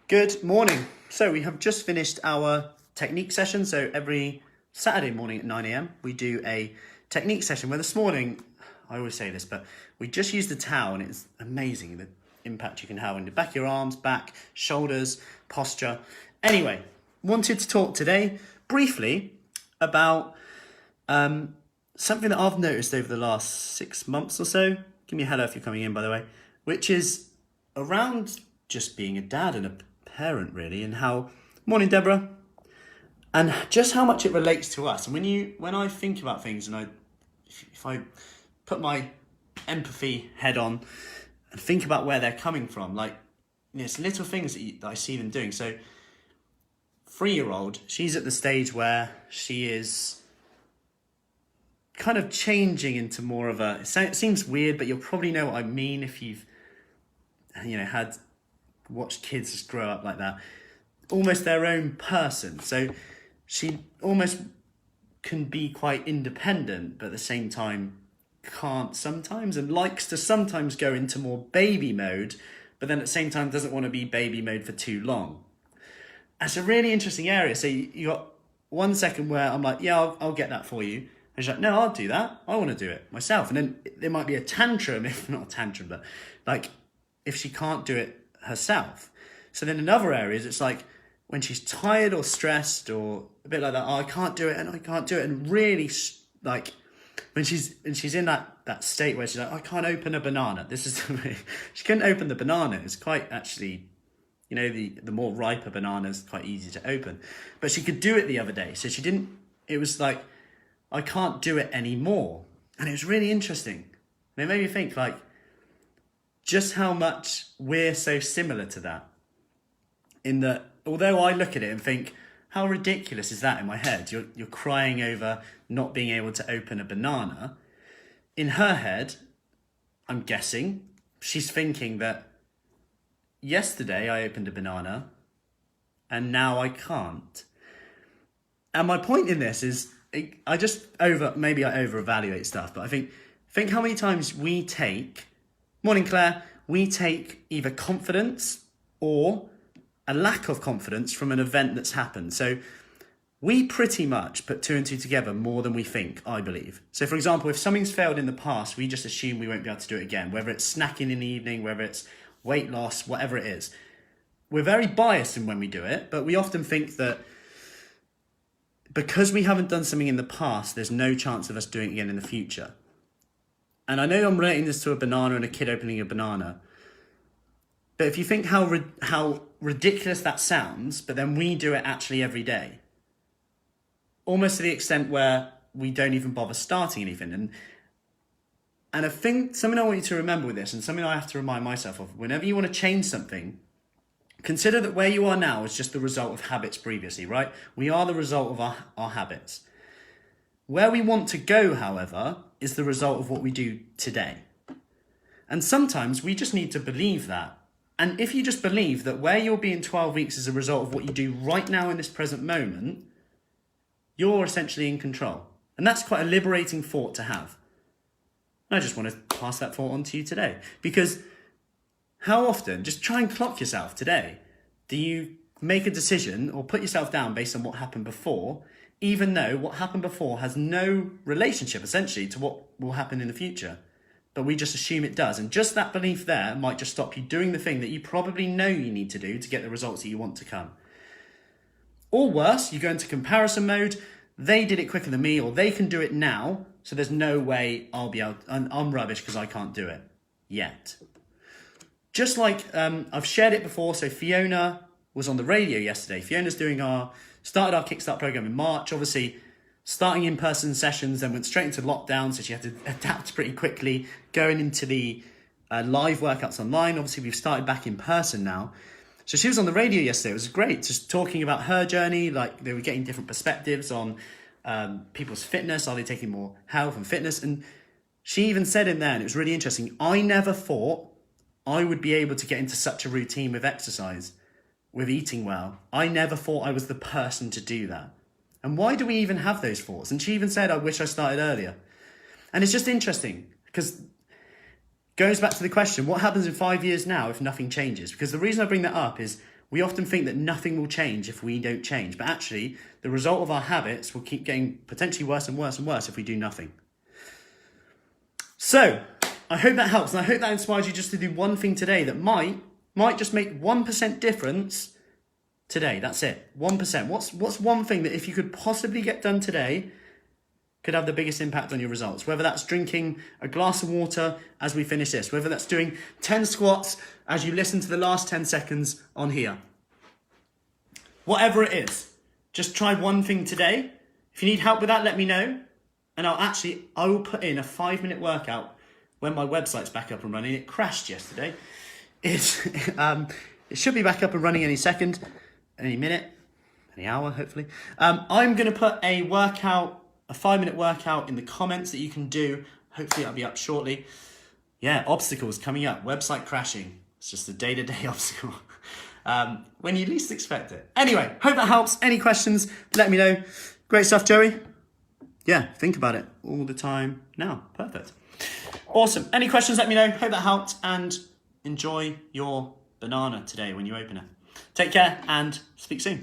Good morning. So we have just finished our technique session. So every Saturday morning at 9 a.m. we do a technique session where this morning, I always say this, but we just used the towel and it's amazing the impact you can have on the back of your arms, back, shoulders, posture. Anyway, wanted to talk today briefly about something that I've noticed over the last 6 months or so. Give me a hello if you're coming in, by the way, which is around just being a dad and a parent, really, and how, morning Deborah, and just how much it relates to us. And when I think about things, and if I put my empathy head on and think about where they're coming from, like it's little things that I see them doing. So 3-year-old, she's at the stage where she is kind of changing into more of a, it seems weird, but you'll probably know what I mean if you've had watched kids just grow up like that, almost their own person. So she almost can be quite independent, but at the same time can't sometimes, and likes to sometimes go into more baby mode, but then at the same time doesn't want to be baby mode for too long. That's a really interesting area. So you got 1 second where I'm like, yeah, I'll get that for you. And she's like, no, I'll do that. I want to do it myself. And then there might be a tantrum, if not a tantrum, but like if she can't do it herself. So then in other areas, it's like when she's tired or stressed or a bit like that, oh, I can't do it and I can't do it. And really like when she's in that state where she's like, I can't open a banana. This is the way she couldn't open the banana. It's quite actually, the more riper bananas, quite easy to open, but she could do it the other day. So she didn't, it was like, I can't do it anymore. And it was really interesting. And it made me think like, just how much we're so similar to that, in that although I look at it and think, how ridiculous is that in my head? You're crying over not being able to open a banana. In her head, I'm guessing, she's thinking that yesterday I opened a banana and now I can't. And my point in this is, maybe I over-evaluate stuff, but I think how many times we take, morning Claire, we take either confidence or a lack of confidence from an event that's happened. So we pretty much put 2 and 2 together more than we think, I believe. So for example, if something's failed in the past, we just assume we won't be able to do it again, whether it's snacking in the evening, whether it's weight loss, whatever it is. We're very biased in when we do it, but we often think that because we haven't done something in the past, there's no chance of us doing it again in the future. And I know I'm relating this to a banana and a kid opening a banana, but if you think how ridiculous that sounds, but then we do it actually every day, almost to the extent where we don't even bother starting anything. And I think something I want you to remember with this, and something I have to remind myself of, whenever you want to change something, consider that where you are now is just the result of habits previously, right? We are the result of our habits. Where we want to go, however, is the result of what we do today. And sometimes we just need to believe that. And if you just believe that where you'll be in 12 weeks is a result of what you do right now in this present moment, you're essentially in control. And that's quite a liberating thought to have. And I just want to pass that thought on to you today. Because how often, just try and clock yourself today, do you make a decision or put yourself down based on what happened before, even though what happened before has no relationship essentially to what will happen in the future, but we just assume it does. And just that belief there might just stop you doing the thing that you probably know you need to do to get the results that you want to come. Or worse, you go into comparison mode. They did it quicker than me, or they can do it now, so there's no way I'll be able, I'm rubbish because I can't do it yet. Just like I've shared it before, so Fiona was on the radio yesterday. Fiona's started our Kickstart program in March, obviously starting in-person sessions, then went straight into lockdown, so she had to adapt pretty quickly, going into the live workouts online. Obviously, we've started back in person now. So she was on the radio yesterday. It was great, just talking about her journey. Like, they were getting different perspectives on people's fitness. Are they taking more health and fitness? And she even said in there, and it was really interesting, I never thought I would be able to get into such a routine with exercise, with eating well. I never thought I was the person to do that. And why do we even have those thoughts? And she even said, I wish I started earlier. And it's just interesting because it goes back to the question, what happens in 5 years now if nothing changes? Because the reason I bring that up is We often think that nothing will change if we don't change, but actually the result of our habits will keep getting potentially worse and worse and worse if we do nothing. So I hope that helps, and I hope that inspires you just to do one thing today that might just make 1% difference today. That's it, 1%. What's one thing that if you could possibly get done today could have the biggest impact on your results? Whether that's drinking a glass of water as we finish this, whether that's doing 10 squats as you listen to the last 10 seconds on here. Whatever it is, just try one thing today. If you need help with that, let me know. And I will put in a 5-minute workout when my website's back up and running. It crashed yesterday. It should be back up and running any second, any minute, any hour, hopefully. I'm going to put a 5-minute workout in the comments that you can do. Hopefully that'll be up shortly. Yeah, obstacles coming up. Website crashing. It's just a day-to-day obstacle. When you least expect it. Anyway, hope that helps. Any questions, let me know. Great stuff, Joey. Yeah, think about it all the time now. Perfect. Awesome. Any questions, let me know. Hope that helped, and enjoy your banana today when you open it. Take care and speak soon.